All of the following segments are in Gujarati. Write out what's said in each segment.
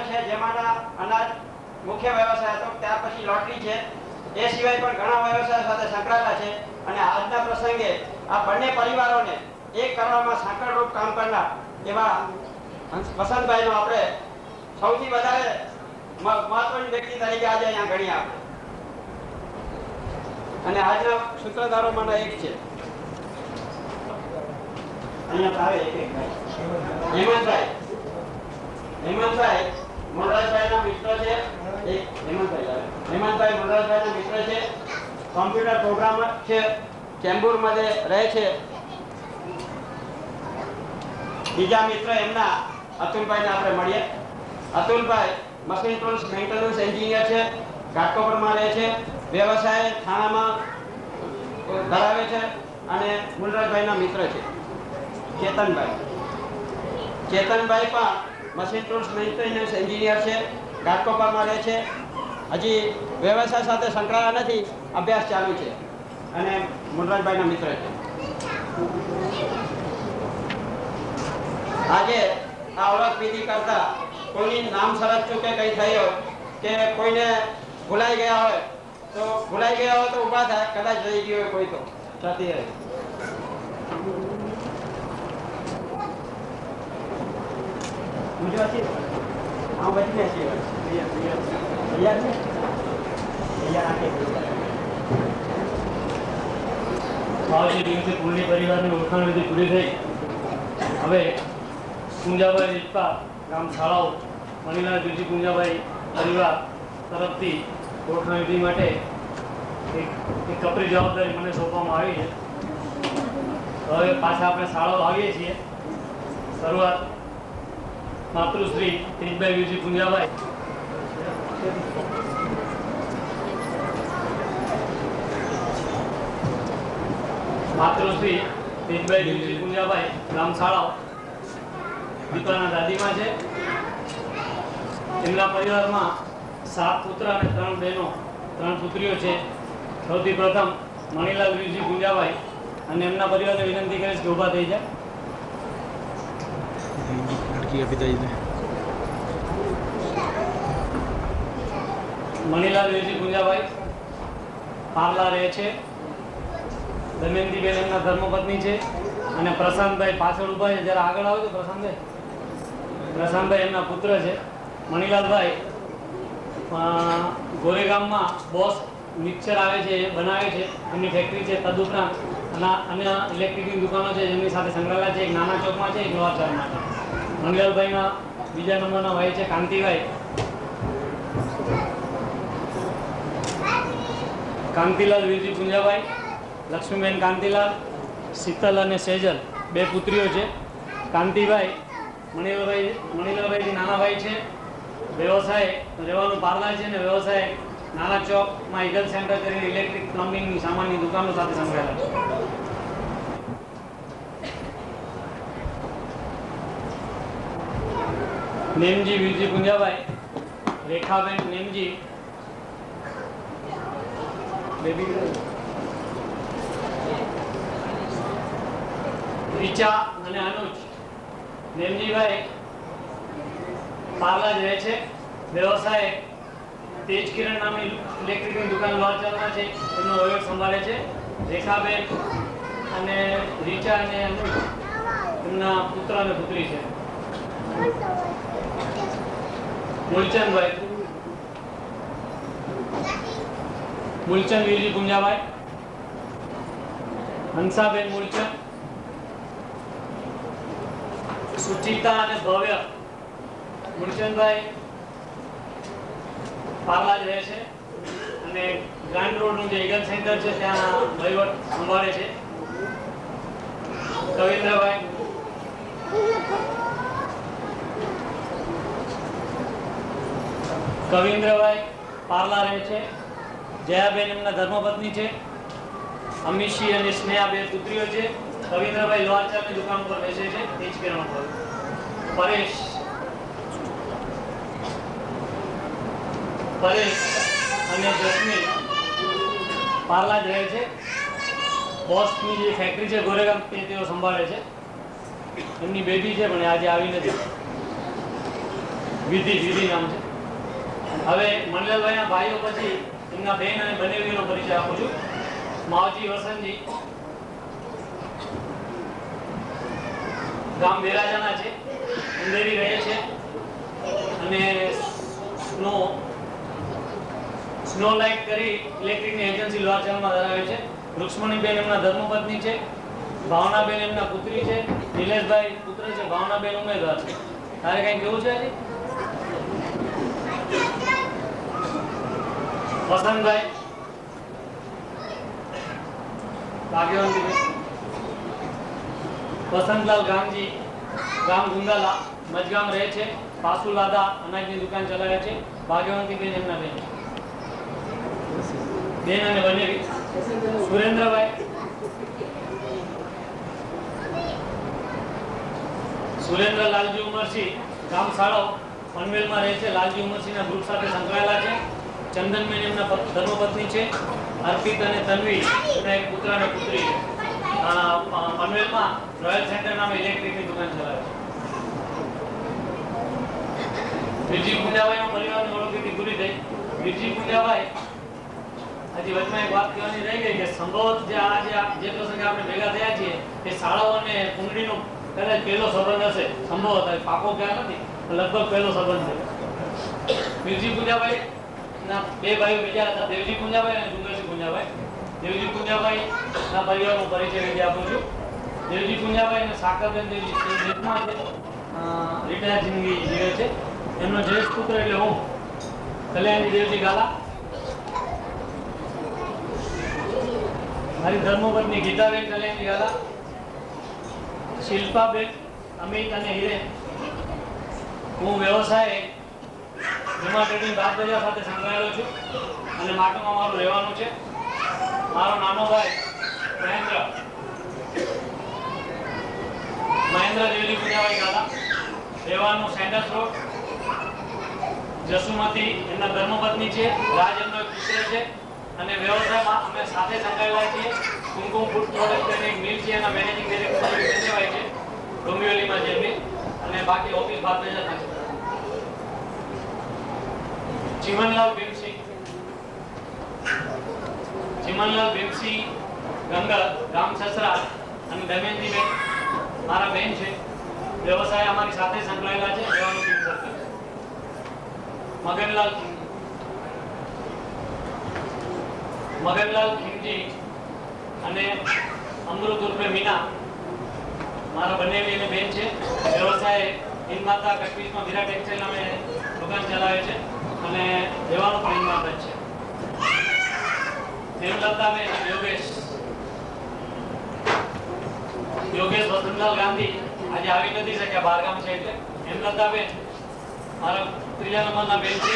છે, જેમાંના અનાજ મુખ્ય વ્યવસાય હતો. ત્યાર પછી લોટરી છે. એ સિવાય પણ ઘણા વ્યવસાય સાથે સંકળાયેલા છે. અને આજના પ્રસંગે આ બંને પરિવારોને એક કરવામાં સાંકળરૂપ કામ કરનાર એવા વસંતભાઈનો આપણે સૌથી વધારે મહત્વની વ્યક્તિ તરીકે આજે અહીંયા ગણીએ આપણે. અને આજના સૂત્રધારોમાંના એક છે. અહીંયા આવે એક ભાઈ હેમંતભાઈ મોરારભાઈના મિત્ર છે. એક હેમંતભાઈ મોરારભાઈના મિત્ર છે. કોમ્પ્યુટર પ્રોગ્રામર છે. ચેમ્બુરમાં રહે છે. બીજા મિત્ર એમના અતુલભાઈને આપણે મળીએ. અતુલભાઈ મશીન ટૂલ્સ મેન્ટેનન્સ એન્જિનિયર છે. ઘાટકોપરમાં રહે છે. વ્યવસાય થાણામાં ધરાવે છે. અને મુલરાજભાઈના મિત્ર છે ચેતનભાઈ પણ મશીન ટૂલ્સ મેન્ટેનન્સ એન્જિનિયર છે. ઘાટકોપરમાં રહે છે. હજી વ્યવસાય સાથે સંકળાયેલા નથી, અભ્યાસ ચાલુ છે. અને મુલરાજભાઈના મિત્ર છે. આજે આ ઓળખ વિધિ કરતા કોઈની નામ શરત ચૂકે કંઈ થઈ હોય કે કોઈને ભૂલાઈ ગયા હોય તો ઊભા થાય. કદાચ રહી ગયો હોય કોઈ તો જતી રહે. मुझे अच्छी हाँ बची में अच्छी तैयार आके आज દિવસે પૂર્ણી પરિવારની ઓળખાણ વિધિ પૂરી થઈ. હવે કુંજાભાઈ રીતપા ગામ શાળાઓ મણીલાલ બીજી કુંજાભાઈ પરિવાર તરફથી ઓળખાણ વિધિ માટે એક કપરી જવાબદારી મને સોંપવામાં આવી છે. હવે પાછા આપણે શાળાઓ આવીએ છીએ. શરૂઆત માતૃશ્રી ત્રીજભાઈ વિજી કુંજાભાઈ ગામ શાળાઓ દીકરાના દાદીમાં છે. એમના પરિવારમાં 7 પુત્ર અને 3 બહેનો 3 પુત્રીઓ છે. સૌથી પ્રથમ મણીલાલ વિજી કુંજાભાઈ અને એમના પરિવારને વિનંતી કરીશ કે ઊભા થઈ જાય. મણીલાલ વિજી કુંજાભાઈ પાર્લા રહે છે. દમયંતીબેન એમના ધર્મપત્ની છે. અને પ્રશાંતભાઈ પાછળ ઊભા છે. જરા આગળ આવો તો પ્રશાંતભાઈ એમના પુત્ર છે. મણીલાલભાઈ ગોરેગામમાં બોસ મિક્સર આવે છે, એ બનાવે છે. એમની ફેક્ટરી છે. તદુપરાંત અન્ય ઇલેક્ટ્રિકની દુકાનો છે જેમની સાથે સંકળાયેલા છે. એક નાના ચોકમાં છે, એક લોહાચારમાં છે. મણીલાલભાઈના બીજા નંબરના ભાઈ છે કાંતિભાઈ. કાંતિલાલ વિજી કુંજાભાઈ, લક્ષ્મીબેન કાંતિલાલ, શીતલ અને સેજલ 2 પુત્રીઓ છે. કાંતિભાઈ મણીલાલભાઈથી નાના ભાઈ છે. વ્યવસાય રહેવાનું પાર્લર છે. અને વ્યવસાય નાના ચોકમાં ઈગલ સેન્ટર કરીને ઇલેક્ટ્રિક પ્લમ્બિંગની સામાનની દુકાનો સાથે સંકળાયેલા છે. નેમજી વિજી કુંજાભાઈ, રેખાબેન નેમજી, રીચા અને અનુજ. નેમજીભાઈ પાર્લર રહે છે. વ્યવસાય તેજ કિરણ નામની ઇલેક્ટ્રિકની દુકાન લોહાચારમાં છે. એમનો વહીવટ સંભાળે છે. રેખાબેન અને રીચા અને અનુજ એમના પુત્ર અને પુત્રી છે. મૂલચંદ વિજી કુંજાભાઈ, હંસાબેન મૂલચંદ, સુચિતા અને ભવ્ય. મૂલચંદભાઈ પાર્લા રહે છે અને ગ્રાન્ડ રોડનું જે ઈગલ સેન્ટર છે ત્યાં વહીવટ સંભાળે છે. કવિન્દ્રભાઈ પાર્લા રહે છે. જયાબેન એમના ધર્મપત્ની છે. અમીશી અને સ્નેહા 2 પુત્રીઓ છે. કવિન્દ્રભાઈ લોહાચારની દુકાન પર બેસે છે. તેજ કિરણ પર. પરેશ અને જસ્મીન પાર્લા જ રહે છે. બોસની જે ફેક્ટરી છે ગોરેગામ તેઓ સંભાળે છે. એમની બેબી છે પણ આજે આવી નથી. વિધિ નામ છે. હવે મણિલાલભાઈના ભાઈઓ પછી એમના બહેન અને બનેવીનો પરિચય આપું છું. માવજી વસંતજી ગામ બેરાજાના છે, અંધેરી રહે છે અને સ્નો લાઇટ કરી ઇલેક્ટ્રિકની એજન્સી લોહારચાલમાં ધરાવે છે. રૂક્ષ્મણીબેન એમના ધર્મપત્ની છે, ભાવનાબેન એમના પુત્રી છે, નિલેશભાઈ પુત્ર છે, ભાવનાબેન ઉમેદવાર છે. તારે કઈ કેવું છે હજી? વસંતભાઈ ભાગ્યવંતીબેન, વસંતલાલ ગામજી ગામ ગુંદાલા મજગામ રહે છે, પાસુલાદા અનાજની દુકાન ચલાવે છે. ભાગ્યવંતીબેન એમના બેન અને બનેવી. સુરેન્દ્ર લાલજી ઉમરસિંહ ગામ સાળો પનવેલમાં રહે છે, લાલજી ઉમરસિંહના ગ્રુપ સાથે સંકળાયેલા છે. ચંદનબેન એમના ધર્મપત્ની છે. અર્પિત અને તન્વી એમના એક પુત્ર અને પુત્રી છે. પનવેલમાં રોયલ સેન્ટર નામે ઇલેક્ટ્રિકની દુકાન ચલાવે છે. વિરજી પુંજાભાઈના પરિવારની ઓળખ પૂરી થઈ. વિરજી પુંજાભાઈ હજી વચમાં એક વાત કહેવાની રહી ગઈ કે સંભવત જે પ્રસંગે આપણે ભેગા થયા છીએ એ શાળાઓ અને કુંડળીનો કદાચ પહેલો સંબંધ હશે. સંભવત પાકો ક્યાં નથી, લગભગ પહેલો સંબંધ છે. વિરજી પુંજાભાઈ ના બે ભાઈઓ બીજા હતા, દેવજી પુંજાભાઈ અને ડુંગરજી પુંજાભાઈ. દેવજી પુંજાભાઈ ના પરિવારનો પરિચય વિધિ આપું છું. દેવજી પુંજાભાઈ અને સાકરબેન દેવજી જેઠમાં છે, રિટાયર જિંદગી જીવે છે. એમનો જ્યેષ્ઠ પુત્ર એટલે હું, કલ્યાણજી દેવજી ગાલા. મારી ધર્મપત્ની ગીતાબેન કલ્યાણજી ગાલા, શિલ્પાબેન, અમિત અને હિરેન. હું વ્યવસાય જમા ટ્રેડિંગ બાગબજાર સાથે સંકળાયેલો છું અને માટમાં મારું રહેવાનું છે. મારો નાનો ભાઈ મહેન્દ્ર દેવજી પુંજાભાઈ ગાલા, રહેવાનું સેન્ડર્સ રોડ. જસુમતી એમના ધર્મપત્ની છે, રાજ એમનો એક પુત્ર છે અને વ્યવસાયમાં અમે સાથે સંકળાયેલા છીએ. કુમકુમ ફૂડ પ્રોડક્ટ કરીને એક મિલ છે, એના મેનેજિંગ ડિરેક્ટર સંજયભાઈ છે, ડોંબિવલીમાં છે એમની, અને બાકી ઓફિસ બાદબજારમાં છે. ચિમનલાલ ભીમસિંહ ગંગા ગામ સસરા અને દમયંતીબેન મારા બેન છે. વ્યવસાય અમારી સાથે સંકળાયેલા છે, રહેવાનું કિંગ સર્કલ. મગનલાલ ખીમજી અને અમૃત ઉર્ફે મીના મારા બંને બેન છે. વ્યવસાય હિન્દમાતા કશ્મીરમાં મીરા ટેક્સટાઇલ નામે દુકાન ચલાવે છે અને રહેવાનું પણ હિન્દમાતા જ છે. દેવલતાબેન અને યોગેશ વસંતલાલ ગાંધી આજે આવી નથી શક્યા, બહારગામ છે એટલે. હેમલતાબેન મારા ત્રીજા નંબરના બેન છે,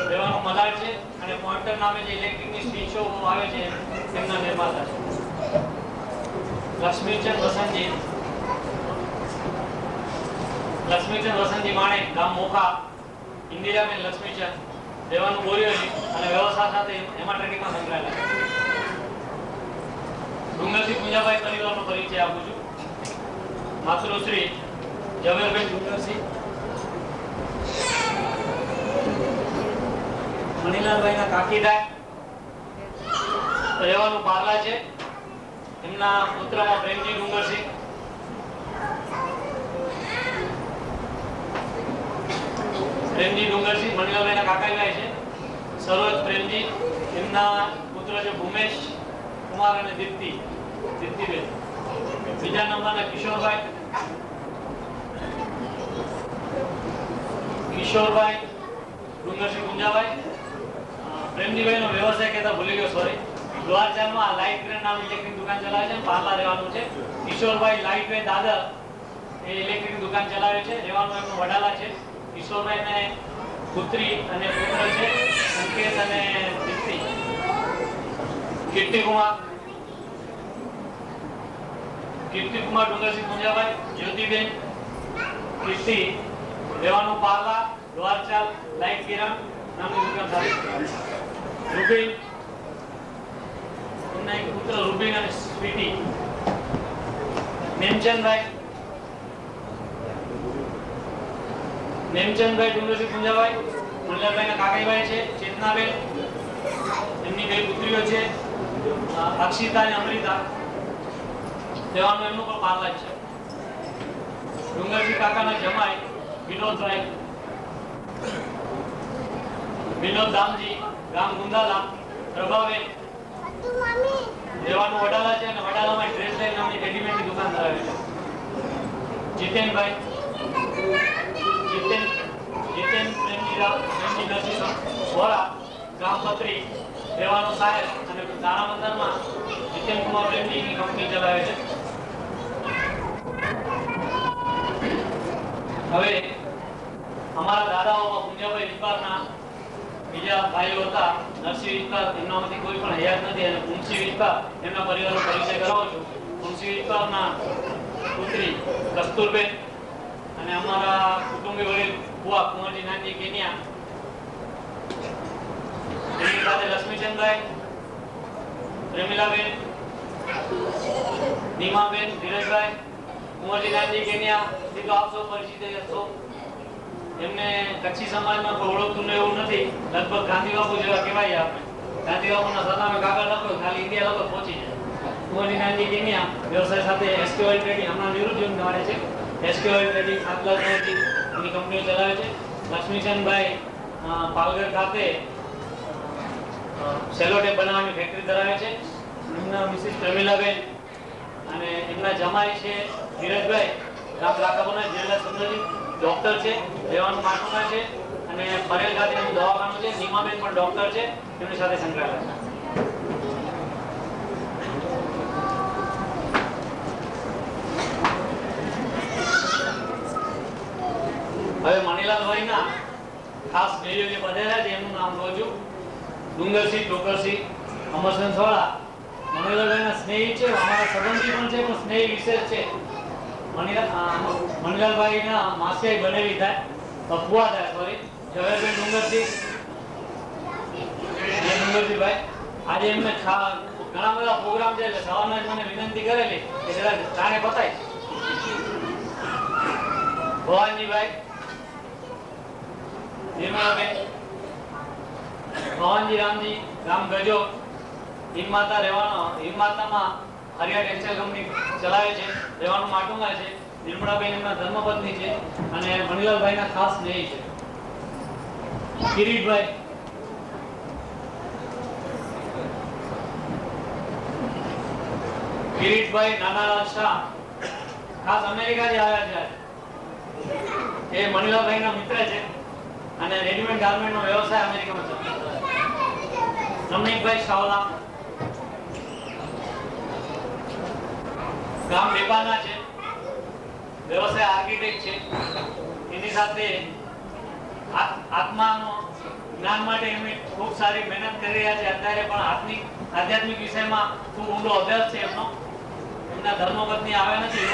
રહેવાનું મલાડ છે અને પોઇન્ટર નામે જે ઇલેક્ટ્રિકની સ્વિચો આવે છે તેમના નિર્માતા છે. લક્ષ્મીચંદ વસંતજી માણેક ગામ મોખા, ઇન્દિરાબેન લક્ષ્મીચંદ, રહેવાનું બોરીવલી અને વ્યવસાય સાથે એમાં ટ્રેડિંગમાં સંકળાયેલા છે. ડુંગરજી પુંજાભાઈ પરિવારનો પરિચય આપું છું. માતૃશ્રી ઝવેરબેન ડુંગરસિંહ, મણિલાલભાઈના કાકીદાર, રહેવાનું પાર્લા છે. એમના પુત્રમાં પ્રેમજી ડુંગરસિંહ. મણિલાલભાઈના કાકાભાઈ છે. સરોજ પ્રેમજી, એમના પુત્ર છે ભૂમેશ કુમાર અને દીપ્તિબેન. બીજા નંબરના કિશોરભાઈ ડુંગરસિંહ પુંજાભાઈ. પ્રેમજીભાઈનો વ્યવસાય કહેતા ભૂલી ગયો, સોરી. દ્વારચામાં લાઇટ ગ્રેન નામની ઇલેક્ટ્રિક દુકાન ચલાવે છે, પાર્લા રહેવાનું છે. કિશોરભાઈ લાઇટ વે દાદર એ ઇલેક્ટ્રિક દુકાન ચલાવે છે, રહેવાનું એમનું વડાલા છે. કિશોરભાઈને પુત્રી અને પુત્ર છે, સંકેત અને દીપ્તિ. કીર્તિકુમાર ડુંગરસિંહ પુંજાભાઈ, જ્યોતિબેન કીર્તિ, રહેવાનું પાર્લા, દ્વારચાલ લાઇટ કિરણ નામની દુકાન ચાલે. રૂબીન, એમના એક પુત્ર રૂબીન અને સ્વીટી. મેમચંદભાઈ નેમચંદભાઈ ડુંગરસિંહ પુંજાભાઈ, મણિલાલભાઈના કાકાઈભાઈ છે ચેતનાબેન, એમની બે પુત્રીઓ છે અક્ષિતા અને અમૃતા, દેવાનું એમનું પણ પાર્લાજ છે. ડુંગરસિંહ કાકાના જમાઈ વિનોદભાઈ, વિનોદ દામજી, ગામ ગુંદાલા, પ્રભાબેન, દેવાનું વડાલા છે અને વડાલામાં ડ્રેસ લાઈન નામની રેડીમેડની દુકાન ધરાવે છે. જીતેનભાઈ, જીતેન પ્રેમજી નરસિંહ વોરા, ગામ પત્રી, દેવાનું સાહેબ અને દાણા મંદિરમાં જીતેન કુમાર પ્રેમજીની કંપની ચલાવે છે. હવે અમારા દાદાઓ પુંજાભાઈ વિસ્તારના બીજા ભાઈઓ હતા. નરસિંહ વિસ્તાર એમનામાંથી કોઈ પણ હયાત નથી અને પુંસી વિસ્તાર એમના પરિવારનો પરિચય કરાવું છું. પુંસી વિસ્તારના પુત્રી કસ્તુરબેન અને અમારા કુટુંબી વડીલ બુઆ કુંવરજી નાનજી કેનિયા, એની સાથે લક્ષ્મીચંદભાઈ, પ્રેમિલાબેન, નીમાબેન, ધીરજભાઈ, કુંવરજી નાનજી કેનિયા, એ તો આપ સૌ પરિચિત હશો. એમને કચ્છી સમાજમાં કોઈ ઓળખતું ને એવું નથી, લગભગ ગાંધી બાપુ જેવા કહેવાય. આપણે ગાંધી બાપુના સતામે કાગળ લખો ખાલી ઇન્ડિયા લખો પહોંચી જાય. કુંવરજી નાનજી કેનિયા વ્યવસાય સાથે એસકે ઓઇલ ટ્રેડિંગ, હમણાં નિવૃત્ત જીવન ગાળે છે. એસકે ઓઇલ ટ્રેડિંગ 7 લાખ એની કંપનીઓ ચલાવે છે. લક્ષ્મીચંદભાઈ પાલઘર ખાતે સેલોટેપ બનાવવાની ફેક્ટરી ધરાવે છે. એમના મિસિસ પ્રમીલાબેન અને એમના જમાઈ છે ધીરજભાઈ, ગામ લાખાપુરના જિલ્લા સુંદરજી, ડોક્ટર છે, રહેવાનું માટુંગા છે અને પરેલ ખાતે એનું દવાખાનું છે. નીમાબેન પણ ડોક્ટર છે, એમની સાથે સંકળાયેલા છે. હવે મણિલાલભાઈના ખાસ ભાઈઓ જે પધાર્યા છે એમનું નામ કહું છું. ડુંગરસિંહ, ઠોકરસિંહ, અમરચંદ સોળા મણિલાલભાઈના સ્નેહી છે, અમારા સંબંધી પણ છે, પણ સ્નેહી વિશેષ છે. મણિલાલભાઈના માસિયાઈ બનેવી થાય, અફવા થાય, સોરી, ઝવેરભાઈ ડુંગરસિંહભાઈ. આજે એમને ઘણા બધા પ્રોગ્રામ છે એટલે સવારના જ મને વિનંતી કરેલી કે જરા જાણે બતાય. ભવાનજીભાઈ, નિર્મળાબેન, ભવાનજી રામજી, ગામ ગજો, હિમાતામાં હરિયા ટેક્સટાઇલ કંપની ચલાવે છે, રહેવાનું માટુંગા છે. નિર્મળાબેન એમના ધર્મપત્ની છે અને મણિલાલભાઈના ખાસ સ્નેહી છે. કિરીટભાઈ, નાનાલાલ શાહ ખાસ અમેરિકાથી આવ્યા છે. એ મણિલાલભાઈના મિત્ર છે અને રેડીમેડ ગાર્મેન્ટનો વ્યવસાય અમેરિકામાં ચાલે છે. રમણીકભાઈ સાવલા, ગામ બેપાના છે, વ્યવસાય આર્કિટેક્ટ છે. એની સાથે આત્માનો જ્ઞાન માટે એમણે ખૂબ સારી મહેનત કરી રહ્યા છે. અત્યારે પણ આધ્યાત્મિક વિષયમાં ખૂબ ઊંડો અભ્યાસ છે એમનો. એમના ધર્મપત્ની આવ્યા નથી.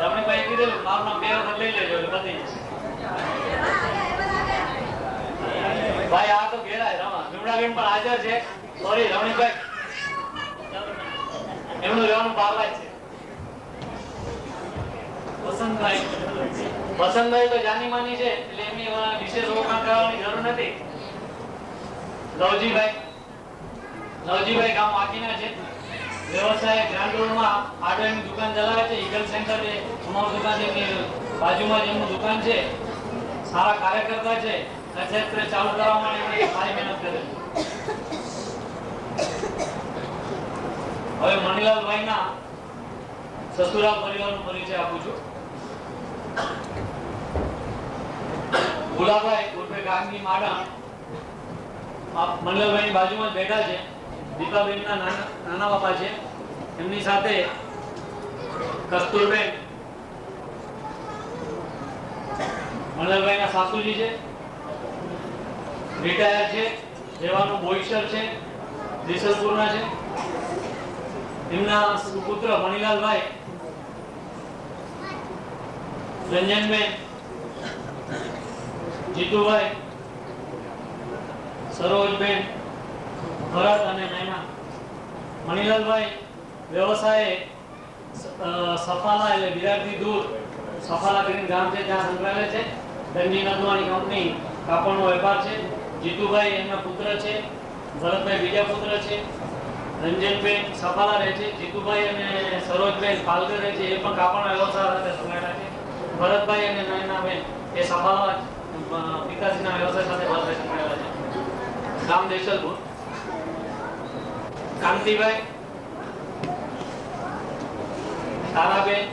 રમણીકભાઈ કીધેલું મારું નામ 2 વખત લઈ લેજો એટલે બધી ભાઈ. આ તો ઘેરાય વિમળાબેન પણ હાજર છે. સોરી રમણીકભાઈ, એમનું રહેવાનું પાર્લાજ છે. વસંતભાઈ તો જાની માની છે એટલે એમની વિશેષ ઓળખાણ કરવાની જરૂર નથી. લવજીભાઈ ગામ વાકીના છે, વ્યવસાય ગ્રાન્ડ રોડમાં હાર્ડવેરની દુકાન ચલાવે છે. ઈગલ સેન્ટર છે અમારું દુકાન છે, એમની બાજુમાં જ એમનું દુકાન છે. સારા કાર્યકર્તા છે. ક્ષેત્ર ચાલુ કરવા માટે એમણે સારી મહેનત કરે. હવે મણિલાલભાઈના સસુરા પરિવારનો પરિચય આપું છું. ભુલાભાઈ ઉર્ફે ગામની માડણ મણિલાલભાઈની બાજુમાં જ બેઠા છે. દીપાબેનના નાના બાપા છે. એમની સાથે કસ્તુરબેન મણિલાલભાઈના સાસુજી છે, રિટાયર છે, રહેવાનું બોઈસર છે, દિસલપુરના છે. એમના સુપુત્ર મણિલાલભાઈ, રંજનબેન, જીતુભાઈ, સરોજબેન, ભરત અને નૈના. મણિલાલભાઈ વ્યવસાય સફાલા એટલે વિરાટથી દૂર સફાલા કરીને ગામ છે ત્યાં સંકળાયેલા છે ધનજી નંદવાની કંપની કાપડનો વેપાર છે. જીતુભાઈ એમના પુત્ર છે. ભરતભાઈ બીજા પુત્ર છે. રંજનબેન સફાલા રહે છે. જીતુભાઈ અને સરોજબેન પાલગર રહે છે, એ પણ કાપડના વ્યવસાય સાથે સંકળાયેલા છે. ભરતભાઈ અને નયનાબેન એ સફાલા પિતાજીના વ્યવસાય સાથે વધારે સંકળાયેલા છે. ગામ દેશલપુર. કાંતિભાઈ, તારાબેન,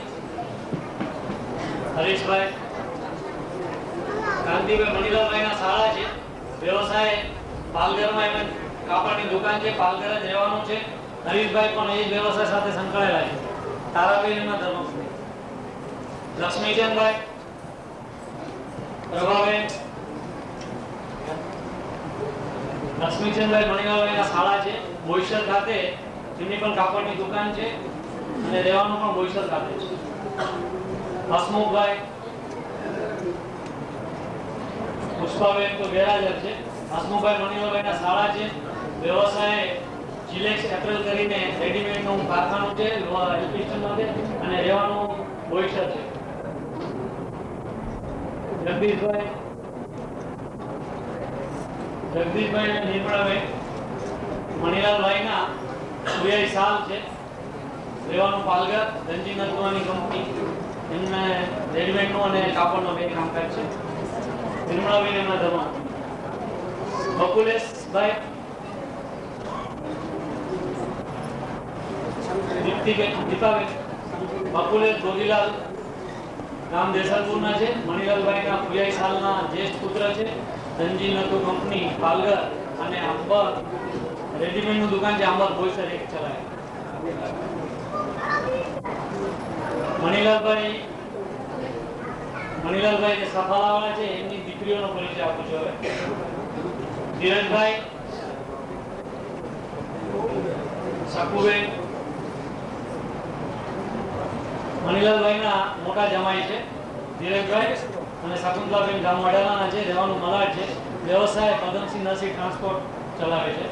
હરીશભાઈ. કાંતિભાઈ મણિલાલભાઈના શાળા છે. વ્યવસાય પાલઘરમાં એમ કાપડની દુકાન છે, પાલઘર જ રહેવાનું છે. હરીશભાઈ પણ એ જ વ્યવસાય સાથે સંકળાયેલા છે. તારાબેન એમના ધર્મપત્ની. લક્ષ્મીચંદભાઈ, પ્રભાબેન. લક્ષ્મીચંદભાઈ મણિલાલભાઈના શાળા છે બોઈસર ખાતે, એમની પણ કાપડની દુકાન છે અને રહેવાનું પણ બોઈસર ખાતે છે. હસમુખભાઈ, પુષ્પાબેન તો ગેરહાજર છે. હસમુખભાઈ મણિલાલભાઈના શાળા છે. વ્યવસાય જીલેક્સ એપ્રિલ કરીને રેડીમેડનું કારખાનું છે, એજ્યુકેશનમાં છે અને રહેવાનું બોઈસર છે. જગદીશભાઈ અને નિર્મળાબેન મણિલાલભાઈના 42 સાલ છે. રહેવાનું પાલઘર. ધનજી નંદવાની કંપની, એમને રેડીમેડનું અને કાપડનું બે કામકાજ છે. નિર્મળાબેન એમના ધર્મ. બકુલેશભાઈ, દીપાબેન. બકુલેશ જોગીલાલ ગામ દેસલપુરના છે. મણિલાલભાઈના 42 સાલના જ્યેષ્ઠ પુત્ર છે. ધનજી નતુ કંપની પાલઘર અને અંબર રેડીમેડનું દુકાન છે. અંબર બોઈસર એક ચલાવે. મણિલાલભાઈ જે સફાલાવાળા છે, એમની દીકરીઓનો પરિચય આપું છું હવે. ધીરજભાઈ, શકુબેન. મણિલાલભાઈના મોટા જમાઈ છે ધીરજભાઈ અને શકુંતલાબેન ગામ વડાલાના છે. રહેવાનું મલાડ છે. વ્યવસાય પદમસિંહ નરસિંહ ટ્રાન્સપોર્ટ ચલાવે છે,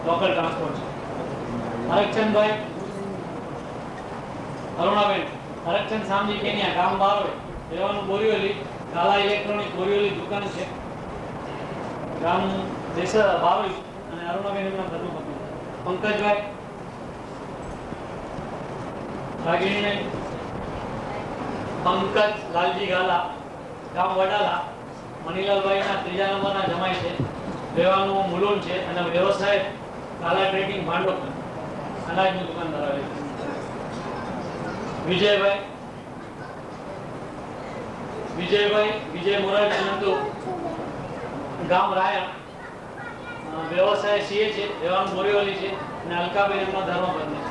લોકલ ટ્રાન્સપોર્ટ છે. હરકચંદભાઈ, અરુણાબેન. હરકચંદ સામજી કેનિયા ગામ બારોઈ, રહેવાનું બોરીવલી. કાલા ઇલેક્ટ્રોનિક બોરીવલી દુકાન છે, ગામ બારોઈ અને અરુણાબેન એમના ધર્મપત્ની. પંકજભાઈ, રાગીણીબેન. પંકજ લાલજી ગાલા ગામ વડાલા, મણિલાલભાઈના 3જા નંબરના જમાઈ છે. રહેવાનું મુલુંડ છે અને વ્યવસાય કાલા ટ્રેડિંગ ભાંડોળ અનાજની દુકાન ધરાવે છે. વિજય મોરારજી નંદુ ગામ રાયણ, વ્યવસાય સીએ છે. રહેવાનું બોરીવલી છે અને અલકાબેન એમના ધર્મપત્ની છે.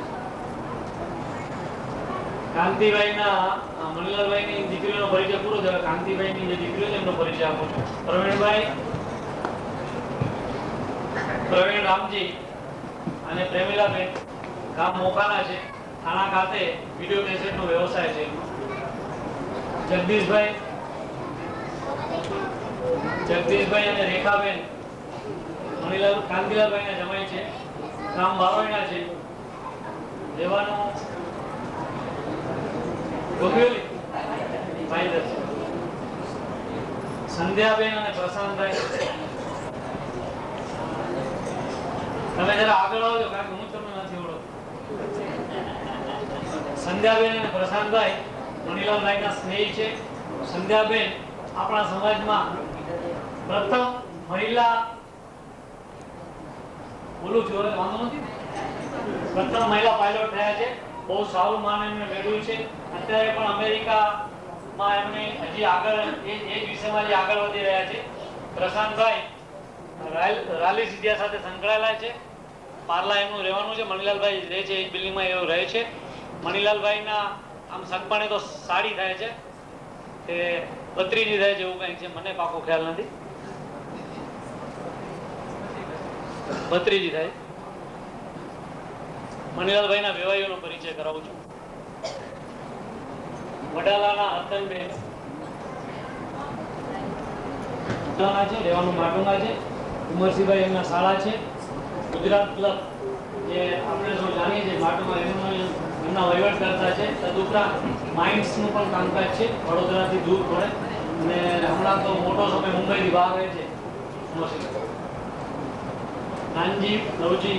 કાંતિભાઈના મણિલાલભાઈની દીકરીનો પરિચય પૂરો થયો. કાંતિભાઈની જે દીકરીઓ છે એમનો પરિચય આપું છું. પ્રવીણ રામજી અને પ્રેમિલાબેન ગામ મોકાના છે. થાણા ખાતે વિડીયો કેસેટનો વ્યવસાય છે. જગદીશભાઈ અને રેખાબેન કાંતિલાલભાઈના જમાઈ છે. ગામ બારોઈના છે. રહેવાનું ગોગિયોલી ભાઈદર છે. સંધ્યાબેન અને પ્રશાંતભાઈ, તમે જરા આગળ આવજો કારણ કે હું તમને નથી ઓળખતો. સંધ્યાબેન અને પ્રશાંતભાઈ મણિલાલભાઈના સ્નેહી છે. સંધ્યાબેન આપણા સમાજમાં પ્રથમ મહિલા પાયલોટ થયા છે. બહુ સારું માન એમને મેળવ્યું છે. અત્યારે પણ અમેરિકામાં એમને હજી આગળ એ વિષયમાં આગળ વધી રહ્યા છે. પ્રશાંતભાઈ રાલી સિદ્ધિયા સાથે સંકળાયેલા છે. પાર્લા એમનું રહેવાનું છે. મણિલાલભાઈ રહે છે એ જ બિલ્ડિંગમાં એવું રહે છે. મણિલાલભાઈના આમ સગપણે તો સાડી થાય છે કે ભત્રીજી થાય છે એવું કંઈક છે, મને પાકો ખ્યાલ નથી. ભત્રીજી થાય. મણિલાલભાઈના વેવાઈઓનો પરિચય કરાવું છું. વડાલાના હરતનબેન છે. રહેવાનું માટુંગા છે. ઉમરસિંહભાઈ એમના શાળા છે. ગુજરાત ક્લબ જે આપણે જો જાણીએ છીએ માટુંગા એમના વહીવટ કરતા છે. તદુપરાંત માઇન્સનું પણ કામકાજ છે, વડોદરાથી દૂર પડે. અને હમણાં તો મોટો સમય મુંબઈથી બહાર રહે છે. નાનજી નવજી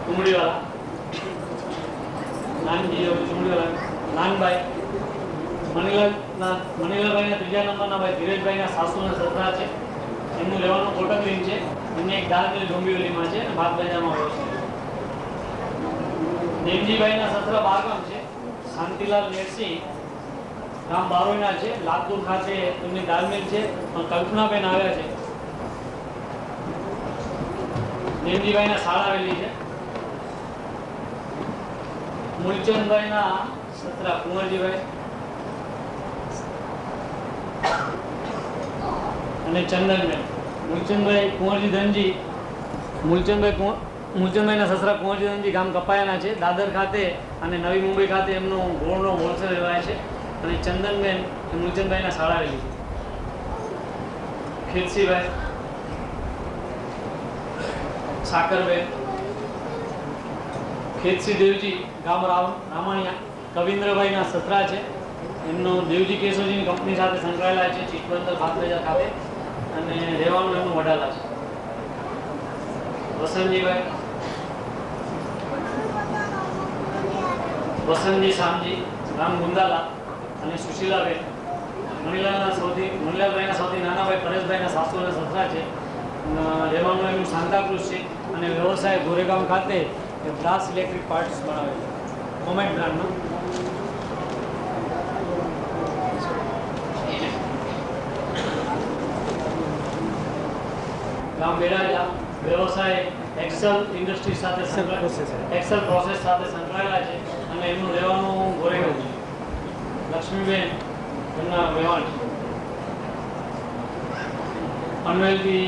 ઉમડીવાળા, નાનભાઈ મનીલાલભાઈના ત્રીજા નંબરના ભાઈ ધીરજભાઈના સાસુના સસરા છે. એમનું રહેવાનું કોટકલીન છે. એમને એક દાલ મિલ ડોંબિવલીમાં છે અને ભાત બજારમાં હોય છે. દેવજીભાઈના સસરા બારગામ છે. શાંતિલાલ મેરસિંહ ગામ બારોઈના છે. લાલપુર ખાતે એમની દાલ મિલ છે. પણ કલ્પનાબેન આવ્યા છે. દેવજીભાઈના શાળા આવેલી છે. મૂલચંદભાઈના સસરા કુંવરજીભાઈ અને ચંદનબેન. મૂલચંદભાઈ કુંવરજી ધનજી મૂલચંદભાઈના સસરા કુંવરજી ધનજી ગામ કપાયાના છે. દાદર ખાતે અને નવી મુંબઈ ખાતે એમનું ગોળનો હોલસેલ વ્યવહાર છે. અને ચંદનબેન એ મૂલચંદભાઈના શાળા આવેલી છે. ખીરસીભાઈ, સાકરબેન, ખેતસી દેવજી ગામ રામણિયા કવિન્દ્રભાઈના સસરા છે. એમનું દેવજી કેશવજીની કંપની સાથે સંકળાયેલા છે ચિત્તબંદર ભાતબજાર ખાતે અને રહેવાનું એમનું વડાલા છે. વસંતજી શામજી ગામ ગુંદાલા અને સુશીલાબેન મણિલાલભાઈના સૌથી નાના ભાઈ પરેશભાઈના સાસુ અને સસરા છે. રહેવાનું એમનું સાંતાક્રુઝ છે અને વ્યવસાય ગોરેગામ ખાતે બ્રાસ ઇલેક્ટ્રિક પાર્ટ્સ બનાવે છે મોમેન્ટ બ્રાન્ડનો. ગામ બેડાજા વ્યવસાય એક્સેલ ઇન્ડસ્ટ્રી સાથે એક્સેલ પ્રોસેસ સાથે સંકળાયેલા છે અને એમનું રહેવાનું ગોરેગામ છે. લક્ષ્મીબેન એમના રહેવાણ છે. પનવેલથી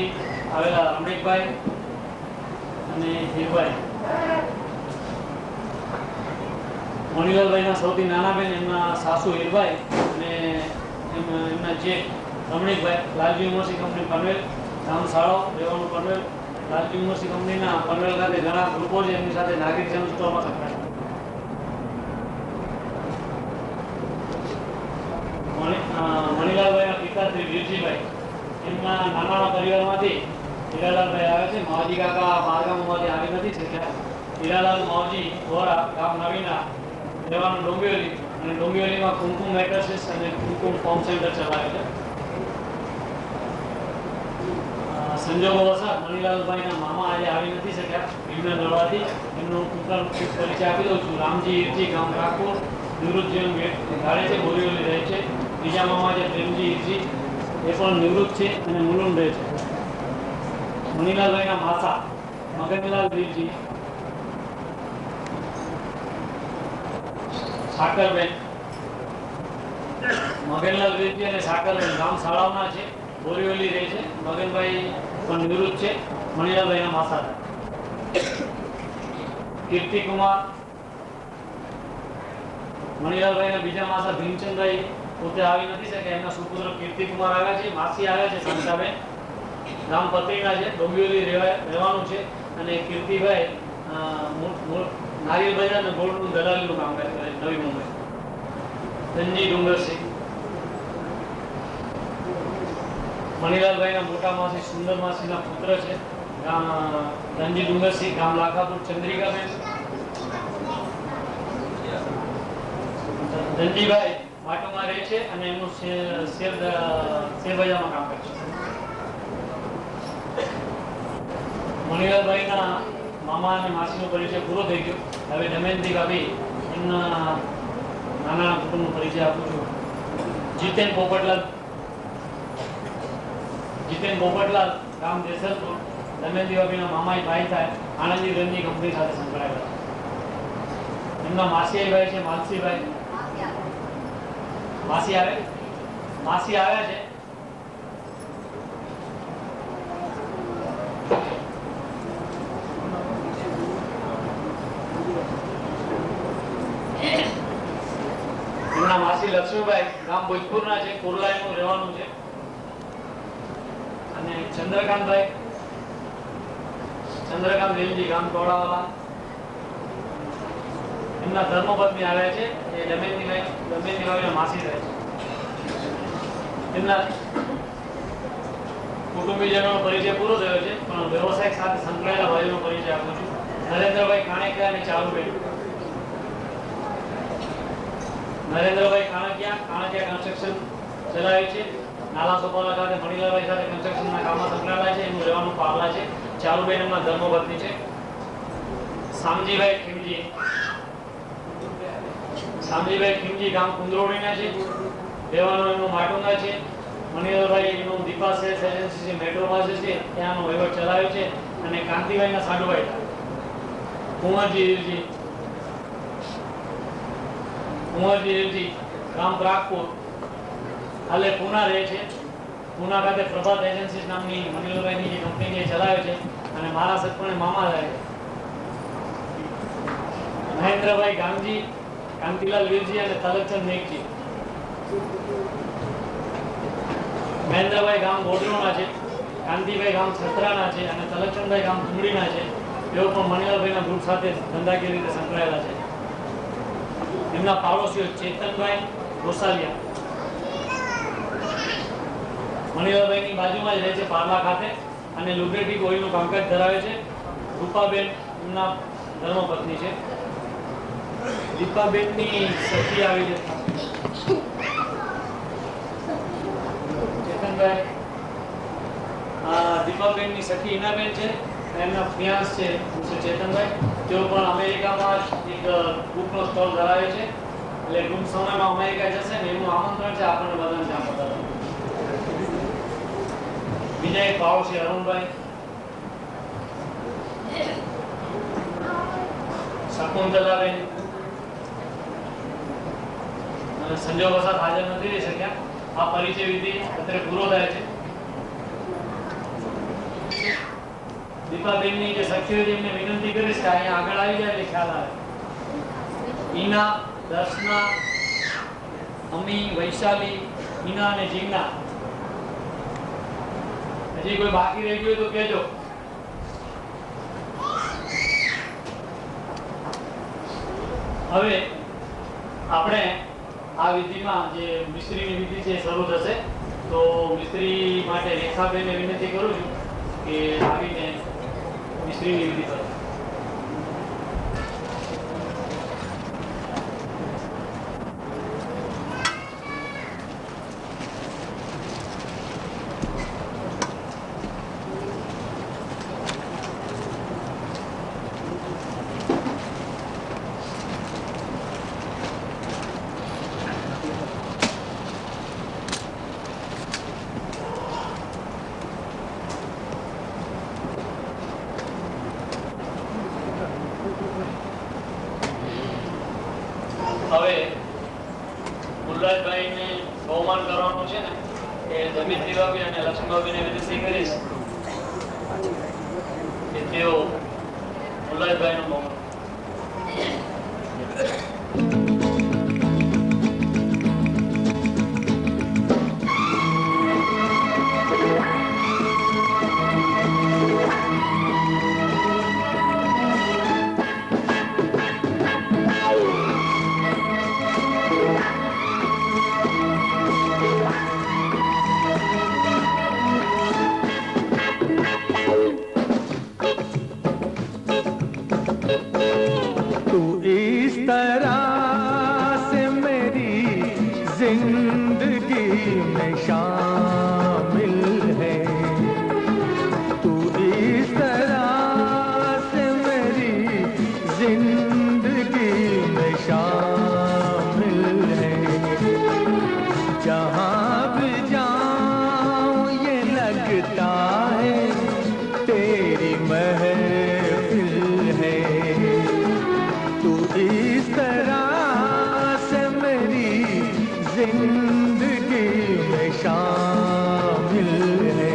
આવેલા રમણીકભાઈ અને હીરભાઈ. મણિલાલભાઈના સૌથી નાના બેન એમના સાસુ હીરભાઈ અને એમના જે રમણીકભાઈ લાલજી યુનિવર્સિટી કંપની પનવેલ ગામ શાળો રહેવાનું પનવેલ. લાલજી યુનિવર્સિટી કંપનીના પનવેલ ખાતે ઘણા ગ્રુપો છે એમની સાથે નાગરિક જન સ્ટોરમાં સંકળાયેલા. મણિલાલભાઈના પિતા શ્રી વીરજીભાઈ એમના નાના પરિવારમાંથી હીરાલાલભાઈ આવે છે. માવજી કાકા બારગામમાંથી આવી નથી શક્યા. હીરાલાલ માવજી દ્વારા ગામ નવીના રહેવાનું ડોંબિવલી અને ડોંબિવલીમાં કુમકુમ મેટ્રેસીસ અને કુમકુમ હોમ સેન્ટર ચલાવે છે. સંજોગો વસાત મણિલાલભાઈના મામા આજે આવી નથી શક્યા ભીમના નળવાથી. એમનું પરિચય આપી દઉં છું. રામજી ઈરજી ગામ ઠાકોર નિવૃત્ત જીવન ગાળે છે, બોરીવલી રહે છે. બીજા મામા છે પ્રેમજી ઈરજી એ પણ નિવૃત્ત છે અને મુલુંડ રહે છે. મણિલાલભાઈના માસા મગનલાલ વીરજી, સાકરબેન, મગનલાલ વીરજી અને સાકરબેન ગામ શાળાઓના છે, બોરીવલી રહે છે. મગનભાઈ પણ નિવૃત્ત છે. મણિલાલભાઈના માસા કીર્તિકુમાર. મણિલાલભાઈના બીજા માસા ભીમચંદભાઈ પોતે આવી નથી શકે. એમના સુપુત્ર કીર્તિકુમાર આવ્યા છે. માસી આવ્યા છે શાંતાબેન ગામ પત્રીના છે, ડોંબિવલી રહેવાનું છે. અને કીર્તિભાઈ નારિયેલ બજાર અને ગોળનું દલાલીનું કામ કરે છે નવી મુંબઈ. ધનજી ડુંગરસિંહ. મણિલાલભાઈના મોટા માસી સુંદર માસીના પુત્ર છે ધનજી ડુંગરસિંહ ગામ લાખાપુર. ચંદ્રિકાબેન. ધનજીભાઈ માટોમાં રહે છે અને એમનું શેર બજારમાં કામ કરે છે. મણિલાલભાઈના મામા અને માસીનો પરિચય પૂરો થઈ ગયો. હવે દમયંતી ભાભી એમના નાના કુટુંબનો પરિચય આપું છું. જીતેન પોપટલાલ ગામ દેસરપુર. દમયંતી ભાભીના મામા ભાઈ થાય. આનંદી રંજી કંપની સાથે સંકળાયેલા. એમના માસી ભાઈ છે માલસીભાઈ. માસી આવ્યા છે. એમના માસી લક્ષ્મીભાઈ ગામ ભોજપુરના છે, કોરલાઈનું રહેવાનું છે. અને ચંદ્રકાંત વેલજી ગામ ટોળાવાલા. એમના ધર્મપત્ની આવ્યા છે એ દમયંતીભાઈના માસી રહે છે. એમના કુટુંબીજનોનો પરિચય પૂરો થયો છે, પણ વ્યવસાય સાથે સંકળાયેલા ભાઈઓનો પરિચય આપું છું. નરેન્દ્રભાઈ કાણેકિયા અને ચારુબેન. નરેન્દ્રભાઈ કાણેકિયા કન્સ્ટ્રક્શન ચલાવે છે. નાલા સોપારા ખાતે મણીલાલભાઈ સાથે કન્સ્ટ્રક્શનના કામમાં સંકળાયેલા છે. એનું રહેવાનું પાર્લા છે. ચારુબેન એમના ધર્મપત્ની છે. શામજીભાઈ ખીમજી ગામ કુંદરોડીના છે. રહેવાનું એમનું માટુંગા છે. મણિલાલભાઈ એનું દીપા સેલ્સ એજન્સી છે, મેટ્રોમાં છે, ત્યાંનો વહીવટ ચલાવે છે. અને કાંતિભાઈના સાડુભાઈ કુંવરજી ગામ પ્રાગપુર, હાલે પૂના રહે છે. પૂના ખાતે પ્રભાત એજન્સી નામની મણિલાલભાઈની જે કંપની ચલાવે છે અને મારા સતપણે મામા રહે છે. મહેન્દ્રભાઈ ગામજી, કાંતિલાલ વીરજી અને તલકચંદ મેઘજી. મહેન્દ્રભાઈ ગામ બોડરોના છે. કાંતિભાઈ ગામ છત્રાના છે અને તલકચંદભાઈ ગામ કુંબડીના છે. તેઓ પણ મણિલાલભાઈના ગ્રુપ સાથે ધંધાકીય રીતે સંકળાયેલા છે. એમના પાડોશીઓ ચેતનભાઈ ગોસાલિયા મણિલાલભાઈની બાજુમાં જ રહે છે પાર્લા ખાતે અને લુબ્રેટિક ઓઇલનું કામકાજ ધરાવે છે. રૂપાબેન એમના ધર્મપત્ની છે. દીપાબેનની સખી આવી છે ચેતનભાઈ. દીપાબેનની સખી ઈનાબેન છે. એમના ફિયાન્સ છે ચેતનભાઈ. તેઓ પણ અમેરિકામાં એક બુકનો સ્ટોલ ધરાવે છે. એટલે ટૂંક સમયમાં અમેરિકા જશે ને એનું આમંત્રણ છે આપણને બધાને ત્યાં પધારવાનું. બીજા એક ભાવ છે અરુણભાઈ. શકુંતલાબેન સંજોગવશાત હાજર નથી રહી શક્યા. આ પરિચય વિધિ અત્યારે પૂરો થાય છે. દીપાબેનની જે સખીઓ છે એમને વિનંતી કરીશ કે અહીંયા આગળ આવી જાય એટલે ખ્યાલ આવે. ઈના, દર્શના, અમી, વૈશાલી, ઈના અને જીજ્ઞા. હજી કોઈ બાકી રહી ગયું તો કહેજો. હવે આપણે આ વિધિમાં જે મિસ્ત્રીની વિધિ છે શરૂ થશે. તો મિસ્ત્રી માટે રેખાબેનને વિનંતી કરું છું કે આવીને મિસ્ત્રીની વિધિ કરો. હવે મુરલાજભાઈને બહુમાન કરવાનું છે ને એ જમીનની ભાભી અને લક્ષ્મીભાભીને વિનંતી કરીશ કે તેઓ મુરલાજભાઈનું બહુમાન. जिंदगी में शामिल है तू इस तरह से मेरी जिंदगी में शामिल है जहाँ भी जाऊँ ये लगता है तेरी महफिल है तू इस तरह जिंदगी में शामिल है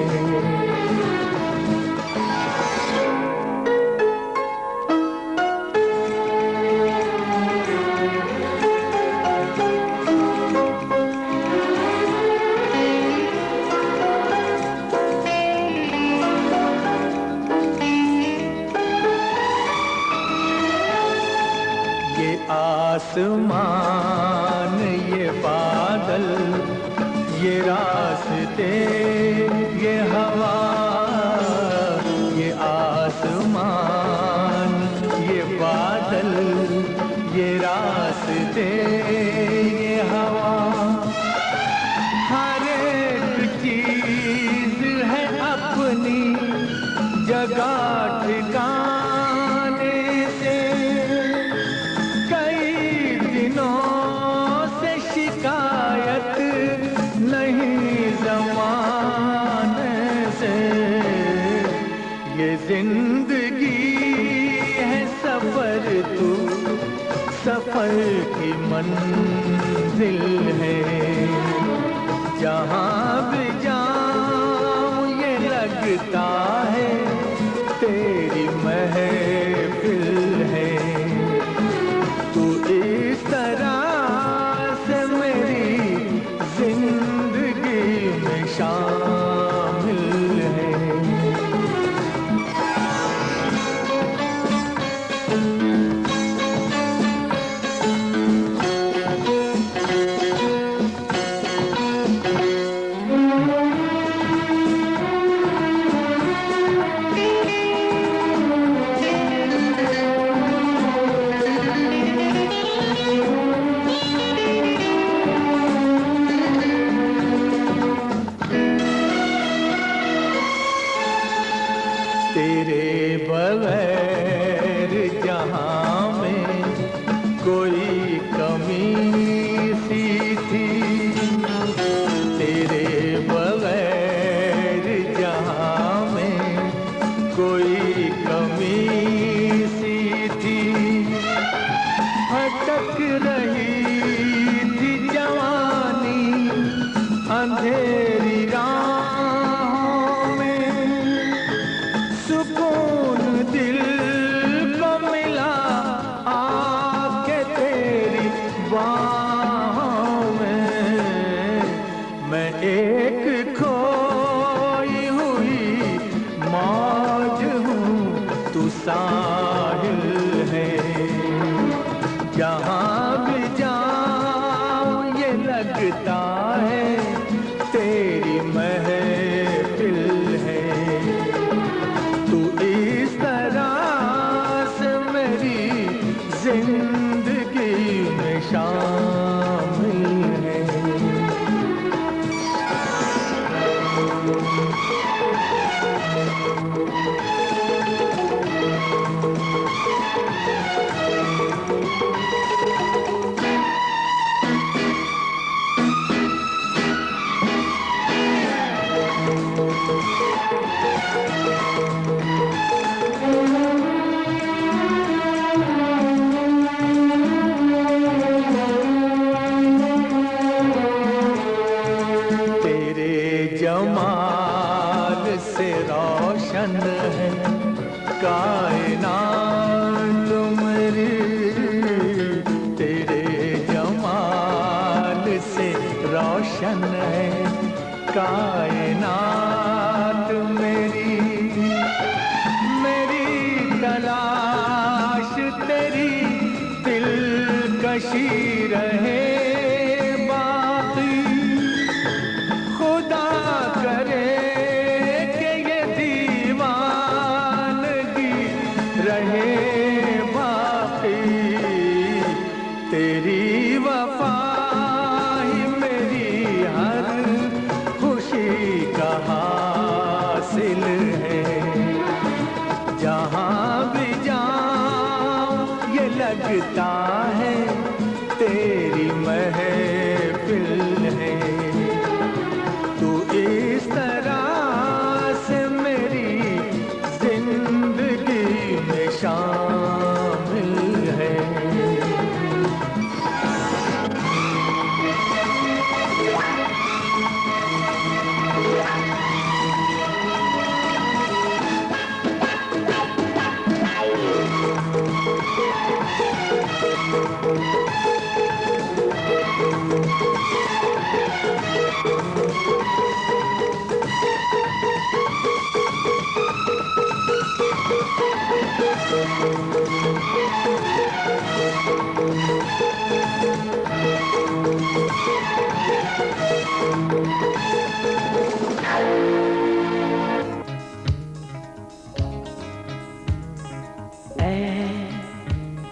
ये आसमान ये बादल ये रास्ता अपनी जगह ठिकाने से। कई दिनों से शिकायत नहीं ज़माने से। ये जिंदगी है सफर, तू सफर की मंजिल है। जहाँ भी जाऊं ये लगता है तेरी महफिल है। तू इस तरह से मेरी जिंदगी में शामिल है। तेरे बगैर जहाँ में कोई कमी सी थी। तेरे बगैर जहाँ में कोई कमी सी थी। भटक रही थी जवानी अंधेरी राहों में। सुकून दिल को मिला आके तेरी बाहों में। मैं एक खोई हुई मौज हूँ, तू साहिल है। जहाँ भी जाऊँ ये लगता है तेरी महफिल है। तू इस तरह से मेरी जिंदगी में शामिल है। तेरे जमाल से रोशन है कायनात मेरी। तेरे जमाल से रोशन है कायनात मेरी। मेरी तलाश तेरी दिलकशी रहे बाकी। खुदा करे कि ये दीवानगी रहे बाकी। तेरी वफा ही मेरी हर खुशी का हासिल है। जहाँ भी जाऊं ये लगता है तेरी महफिल है। तू इस तरह से मेरी जिंदगी में शामिल है।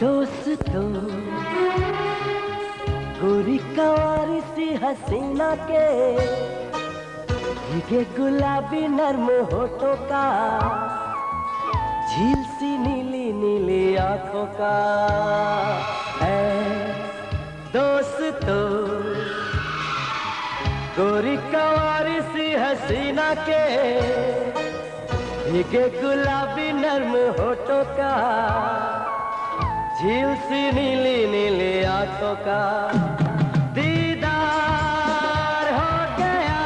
दोस्तों गोरी कवारी सी हसीना के भीगे गुलाबी नर्म होठों का, झील सी नीली नीली आंखों का है दोस्तों, गोरी कवारी सी हसीना के भीगे गुलाबी नर्म होठों का, झील सी नीली नीली आंखों का दीदार हो गया,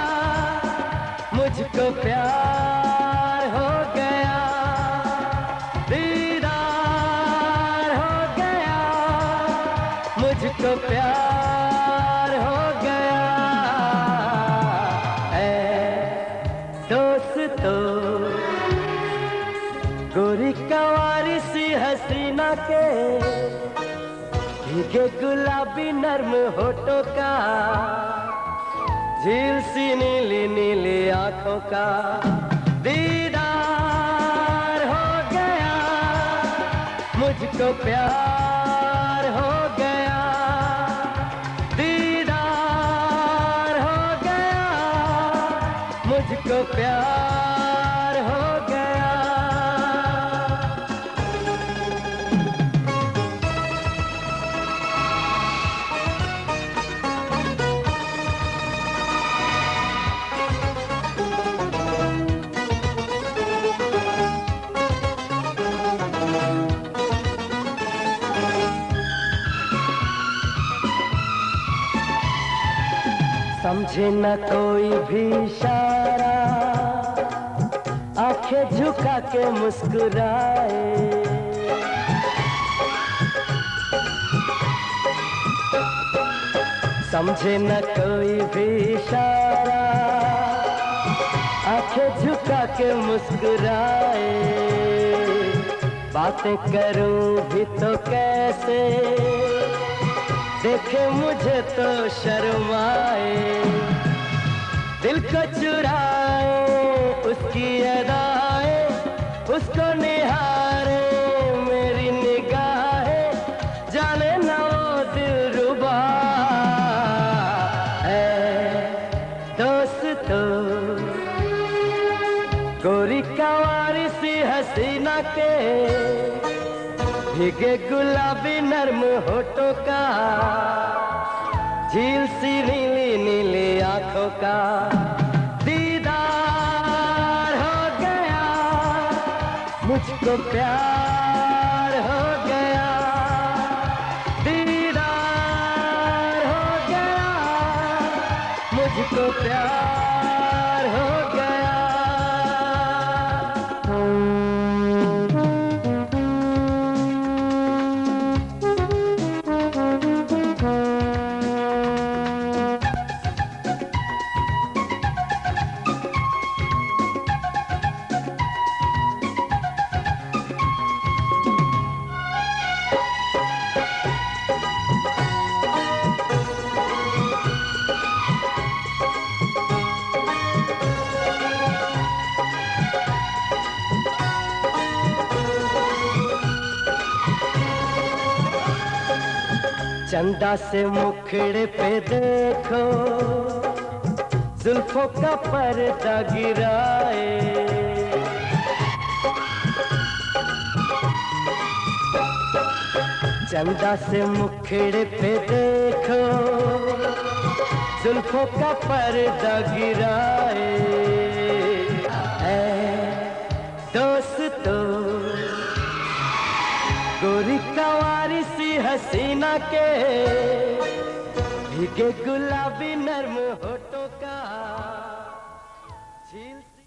मुझको प्यार हो गया, दीदार हो गया, मुझको प्यार हो गया। ऐ दोस्तों, गोरी कवारी सी हसीना के भीगे गुलाबी नर्म होठों का, झील सी नीली नीली आंखों का दीदार हो गया, मुझको प्यार हो गया, दीदार हो गया, मुझको प्यार हो गया। समझे न कोई भी इशारा, आंखें झुका के मुस्कुराए, समझे न कोई भी इशारा, आंखें झुका के मुस्कुराए, बातें करूं भी तो कैसे, देखे मुझे तो शर्माए, दिल को चुराए उसकी अदाएं, उसको निहारे मेरी निगाहें, जाने ना वो दिलरुबा है दोस्तों, गोरी कवारी सी हसीना के भीगे गुलाबी नर्म होठों का, झील सी नीली नीली आंखों का दीदार हो गया, मुझको प्यार हो गया, दीदार हो गया, मुझको प्यार हो गया। चंदा से मुखड़े पे देखो, जुल्फों का पर्दा गिराए, चंदा से मुखड़े पे देखो, जुल्फों का पर्दा गिराए, ऐ दोस्तों, गोरी कवारी सी हसीना के भीगे गुलाबी नर्म होठों का, झील सी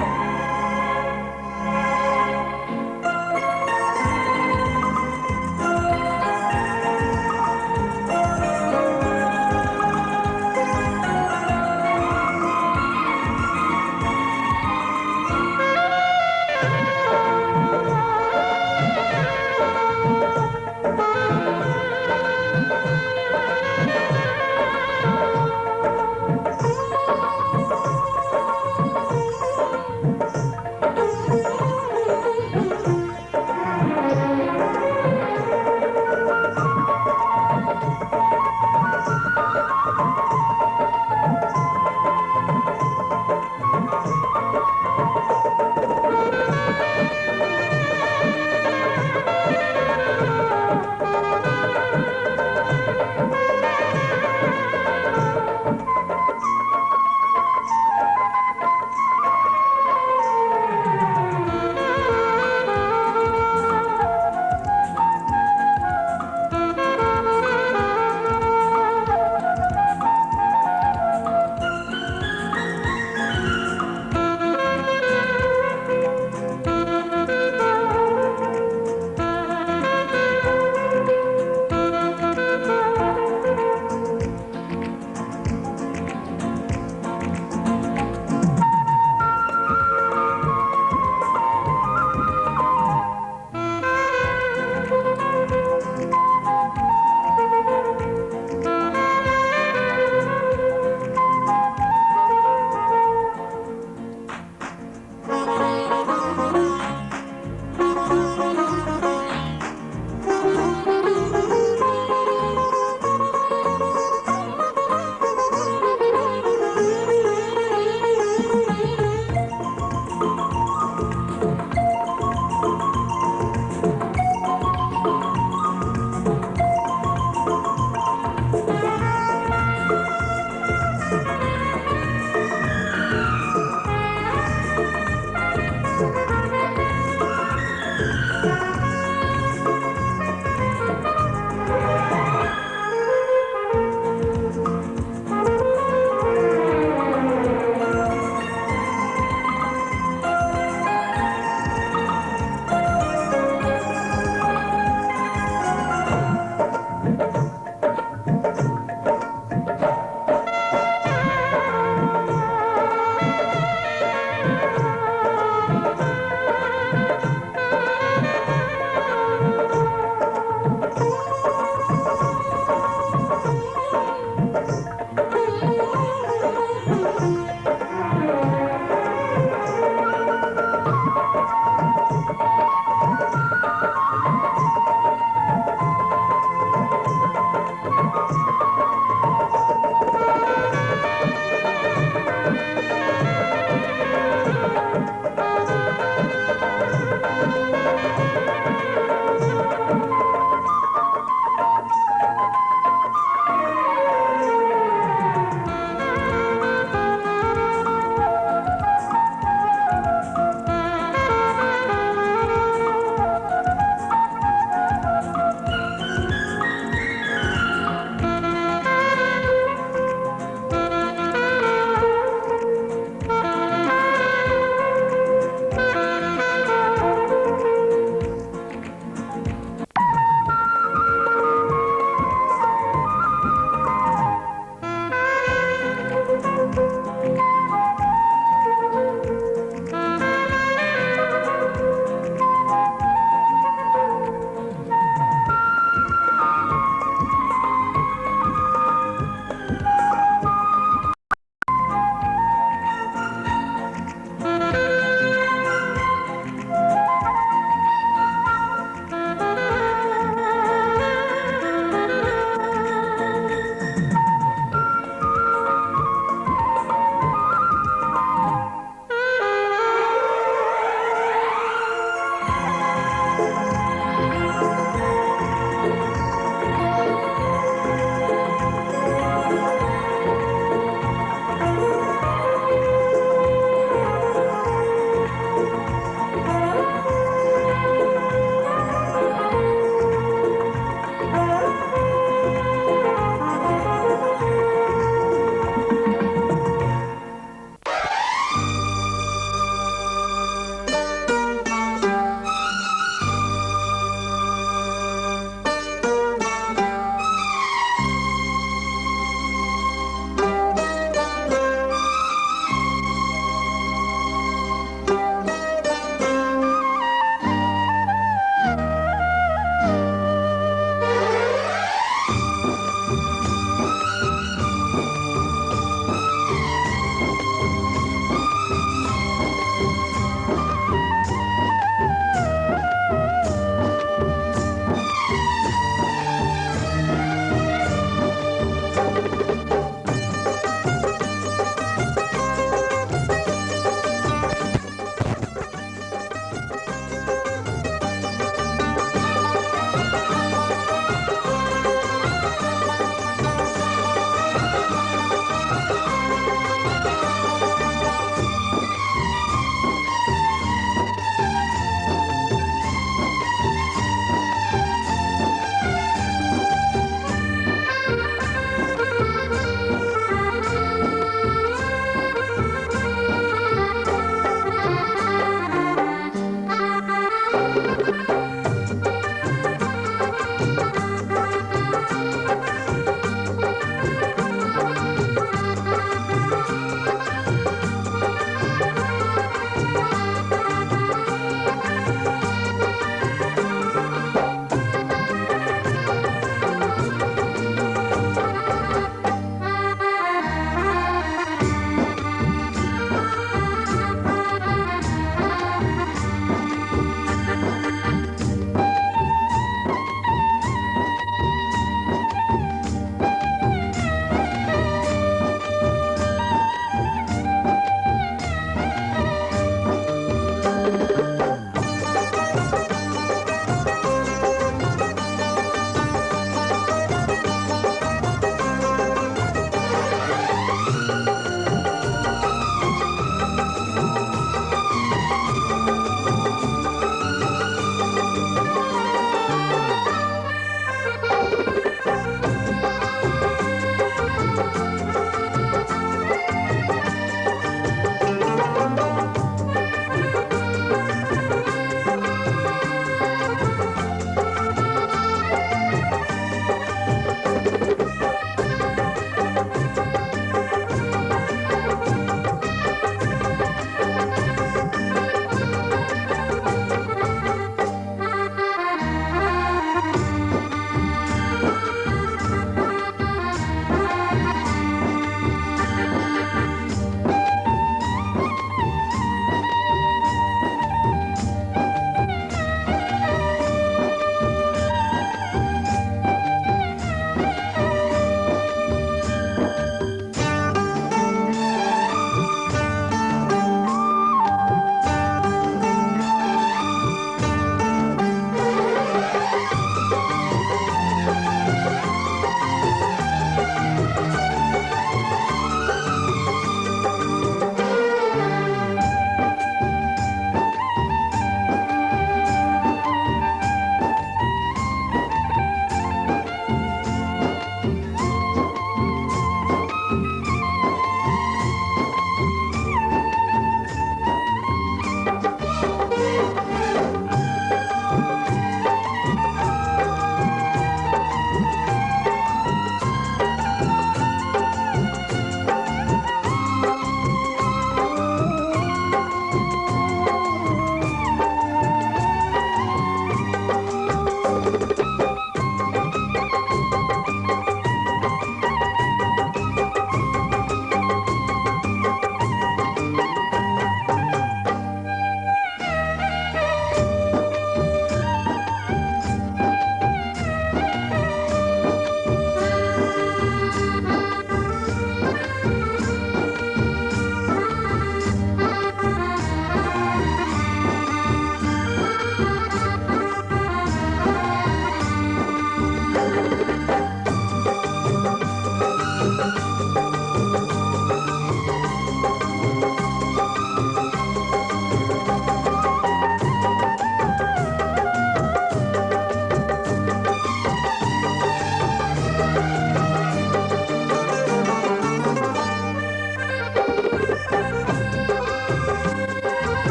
है।